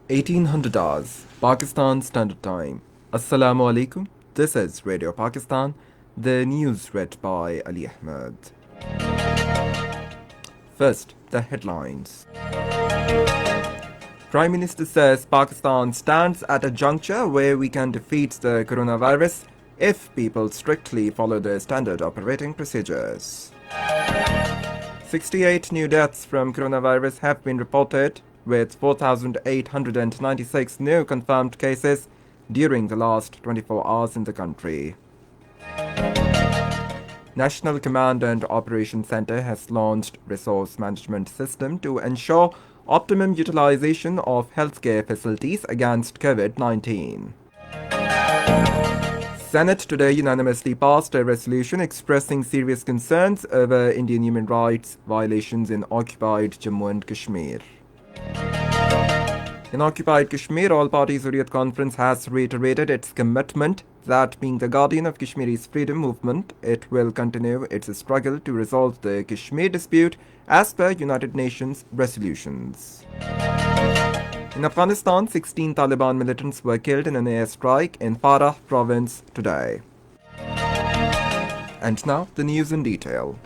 1800 hours, Pakistan Standard Time. Assalamu alaikum. This is Radio Pakistan. The news read by Ali Ahmed. First, the headlines. Prime Minister says Pakistan stands at a juncture where we can defeat the coronavirus if people strictly follow the standard operating procedures. 68 new deaths from coronavirus have been reported, with 4,896 new confirmed cases during the last 24 hours in the country. National Command and Operations Center has launched resource management system to ensure optimum utilization of healthcare facilities against COVID-19. Senate today unanimously passed a resolution expressing serious concerns over Indian human rights violations in occupied Jammu and Kashmir. In occupied Kashmir, All-Party Hurriyat Conference has reiterated its commitment that, being the guardian of Kashmiri's freedom movement, it will continue its struggle to resolve the Kashmir dispute as per United Nations resolutions. In Afghanistan, 16 Taliban militants were killed in an airstrike in Farah province today. And now, the news in detail.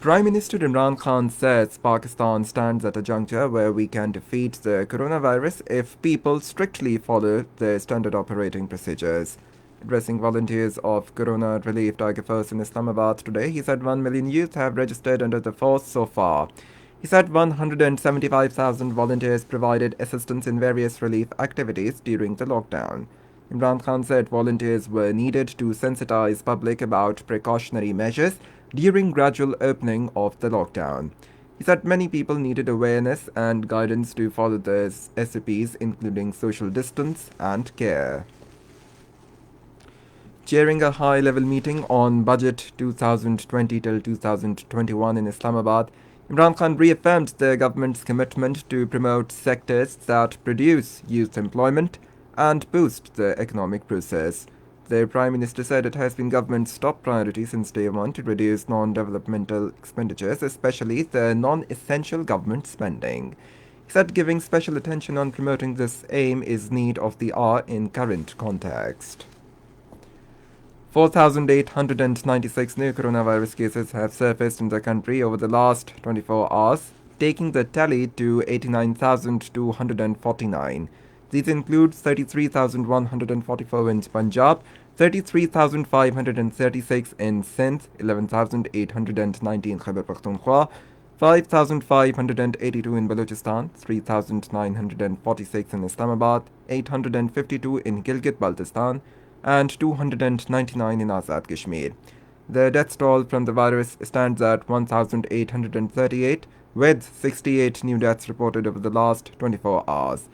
Prime Minister Imran Khan says Pakistan stands at a juncture where we can defeat the coronavirus if people strictly follow the standard operating procedures. Addressing volunteers of Corona Relief Tiger Force in Islamabad today, he said 1 million youth have registered under the force so far. He said 175,000 volunteers provided assistance in various relief activities during the lockdown. Imran Khan said volunteers were needed to sensitize public about precautionary measures during gradual opening of the lockdown. He said many people needed awareness and guidance to follow the SOPs, including social distance and care. Chairing a high-level meeting on Budget 2020 till 2021 in Islamabad, Imran Khan reaffirmed the government's commitment to promote sectors that produce youth employment and boost the economic process. The Prime Minister said it has been government's top priority since day one to reduce non-developmental expenditures, especially the non-essential government spending. He said giving special attention on promoting this aim is need of the hour in current context. 4,896 new coronavirus cases have surfaced in the country over the last 24 hours, taking the tally to 89,249. These include 33,144 in Punjab, 33,536 in Sindh, 11,890 in Khyber Pakhtunkhwa, 5,582 in Balochistan, 3,946 in Islamabad, 852 in Gilgit-Baltistan, and 299 in Azad Kashmir. The death toll from the virus stands at 1,838, with 68 new deaths reported over the last 24 hours.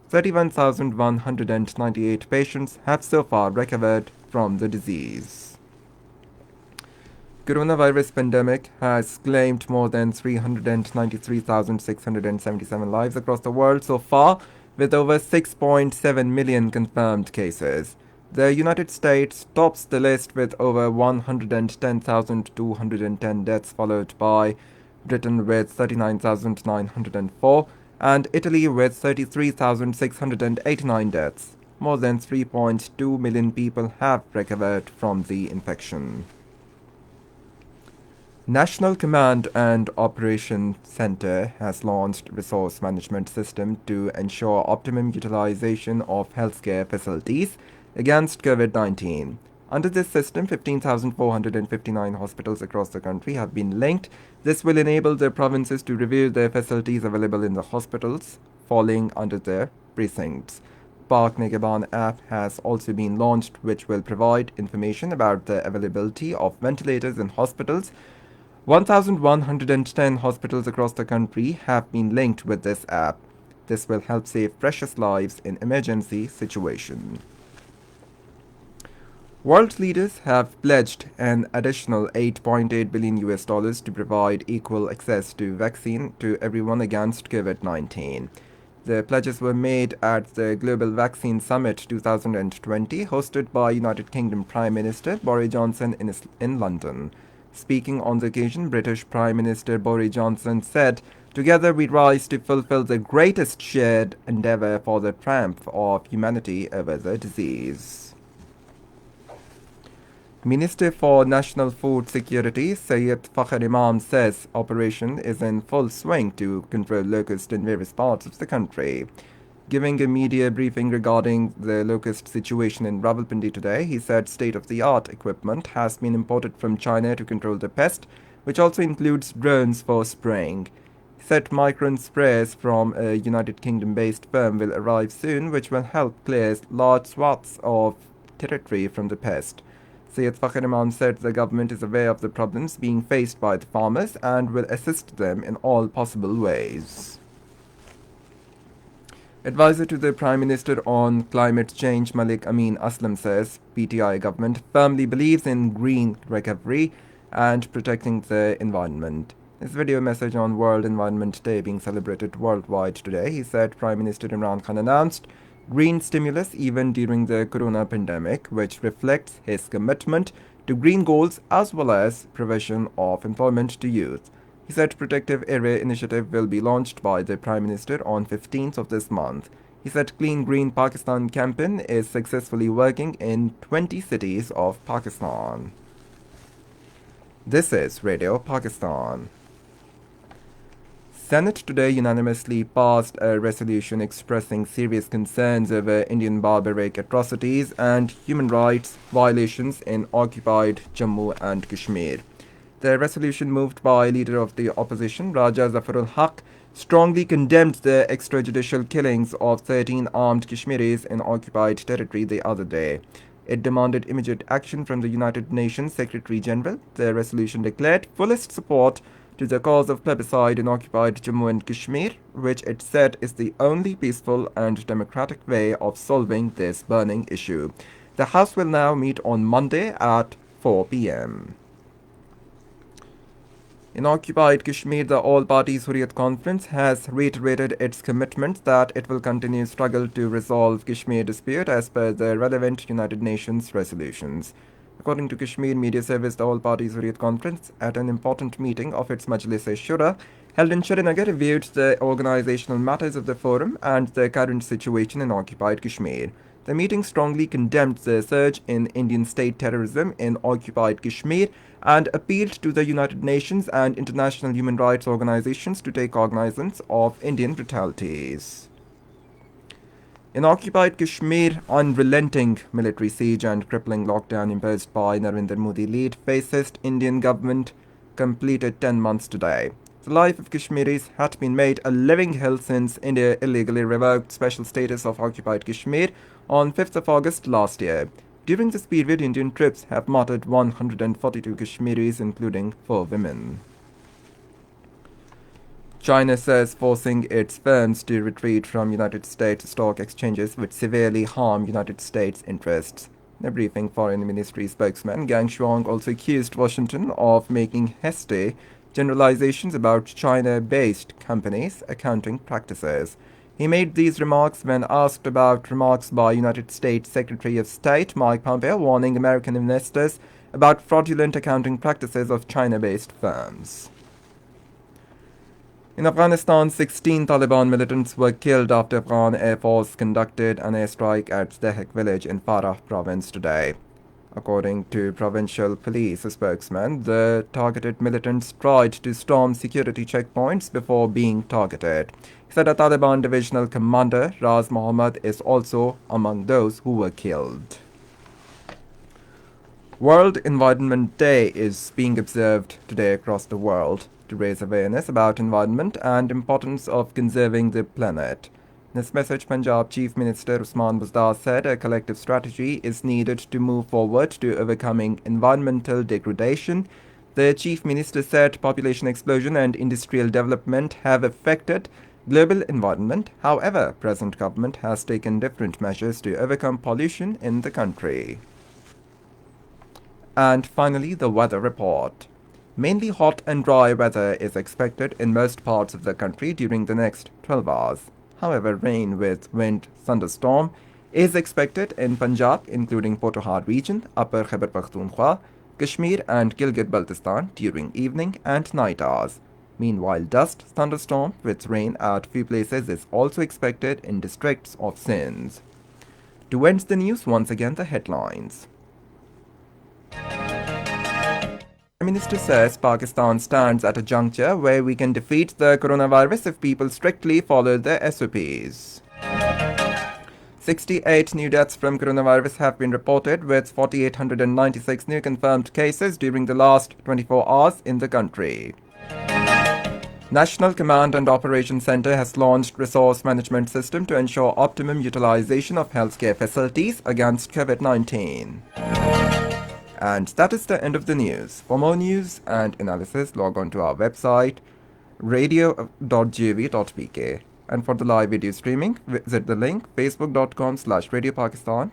31,198 patients have so far recovered from the disease. Coronavirus pandemic has claimed more than 393,677 lives across the world so far, with over 6.7 million confirmed cases. The United States tops the list with over 110,210 deaths, followed by Britain with 39,904 and Italy with 33,689 deaths. More than 3.2 million people have recovered from the infection. National Command and Operations Center has launched resource management system to ensure optimum utilization of healthcare facilities against COVID-19. Under this system, 15,459 hospitals across the country have been linked. This will enable the provinces to review the facilities available in the hospitals falling under their precincts. Park Nigaban app has also been launched, which will provide information about the availability of ventilators in hospitals. 1,110 hospitals across the country have been linked with this app. This will help save precious lives in emergency situations. World leaders have pledged an additional $8.8 billion to provide equal access to vaccine to everyone against COVID-19. The pledges were made at the Global Vaccine Summit 2020, hosted by United Kingdom Prime Minister Boris Johnson in London. Speaking on the occasion, British Prime Minister Boris Johnson said Together we rise to fulfill the greatest shared endeavor for the triumph of humanity over the disease. Minister for National Food Security Syed Fakhr Imam says operation is in full swing to control locusts in various parts of the country. Giving a media briefing regarding the locust situation in Rawalpindi today, he said state-of-the-art equipment has been imported from China to control the pest, which also includes drones for spraying. He said Micron sprayers from a United Kingdom-based firm will arrive soon, which will help clear large swaths of territory from the pest. Syed Fakhr Imam said the government is aware of the problems being faced by the farmers and will assist them in all possible ways. Advisor to the Prime Minister on climate change Malik Amin Aslam says PTI government firmly believes in green recovery and protecting the environment. His video message on World Environment Day being celebrated worldwide today, he said Prime Minister Imran Khan announced green stimulus even during the corona pandemic, which reflects his commitment to green goals as well as provision of employment to youth. He said Protective Area Initiative will be launched by the Prime Minister on 15th of this month. He said Clean Green Pakistan campaign is successfully working in 20 cities of Pakistan. This is Radio Pakistan. Senate today unanimously passed a resolution expressing serious concerns over Indian barbaric atrocities and human rights violations in occupied Jammu and Kashmir. The resolution moved by leader of the opposition, Raja Zafarul Haq, strongly condemned the extrajudicial killings of 13 armed Kashmiris in occupied territory the other day. It demanded immediate action from the United Nations Secretary-General. The resolution declared fullest support to the cause of plebiscite in occupied Jammu and Kashmir, which it said is the only peaceful and democratic way of solving this burning issue. The House will now meet on Monday at 4 p.m. In occupied Kashmir, the All Parties Hurriyat Conference has reiterated its commitment that it will continue struggle to resolve Kashmir dispute as per the relevant United Nations resolutions. According to Kashmir Media Service, the All Parties Hurriyat Conference, at an important meeting of its Majlis-e-Shura, held in Srinagar, reviewed the organizational matters of the forum and the current situation in occupied Kashmir. The meeting strongly condemned the surge in Indian state terrorism in occupied Kashmir and appealed to the United Nations and international human rights organizations to take cognizance of Indian brutalities. In occupied Kashmir, unrelenting military siege and crippling lockdown imposed by Narendra Modi-led fascist Indian government completed 10 months today. The life of Kashmiris had been made a living hell since India illegally revoked special status of occupied Kashmir on 5th of August last year. During this period, Indian troops have martyred 142 Kashmiris, including 4 women. China says forcing its firms to retreat from United States stock exchanges would severely harm United States interests. In a briefing, Foreign Ministry spokesman Gang Shuang also accused Washington of making hasty generalizations about China-based companies' accounting practices. He made these remarks when asked about remarks by United States Secretary of State Mike Pompeo warning American investors about fraudulent accounting practices of China-based firms. In Afghanistan, 16 Taliban militants were killed after Afghan Air Force conducted an airstrike at Dehek village in Farah province today. According to provincial police spokesman, the targeted militants tried to storm security checkpoints before being targeted. He said a Taliban divisional commander, Raz Mohammed, is also among those who were killed. World Environment Day is being observed today across the world to raise awareness about environment and importance of conserving the planet. In his message, Punjab Chief Minister Usman Buzdar said a collective strategy is needed to move forward to overcoming environmental degradation. The Chief Minister said population explosion and industrial development have affected global environment. However, present government has taken different measures to overcome pollution in the country. And finally, the weather report. Mainly hot and dry weather is expected in most parts of the country during the next 12 hours. However, rain with wind thunderstorm is expected in Punjab, including Pothohar region, Upper Khyber Pakhtunkhwa, Kashmir and Gilgit-Baltistan during evening and night hours. Meanwhile, dust thunderstorm with rain at few places is also expected in districts of Sindh. To end the news, once again the headlines. Prime Minister says Pakistan stands at a juncture where we can defeat the coronavirus if people strictly follow the SOPs. 68 new deaths from coronavirus have been reported, with 4,896 new confirmed cases during the last 24 hours in the country. National Command and Operations Center has launched resource management system to ensure optimum utilization of healthcare facilities against COVID-19. And that is the end of the news. For more news and analysis, log on to our website radio.gv.pk. And for the live video streaming, visit the link facebook.com/Radio Pakistan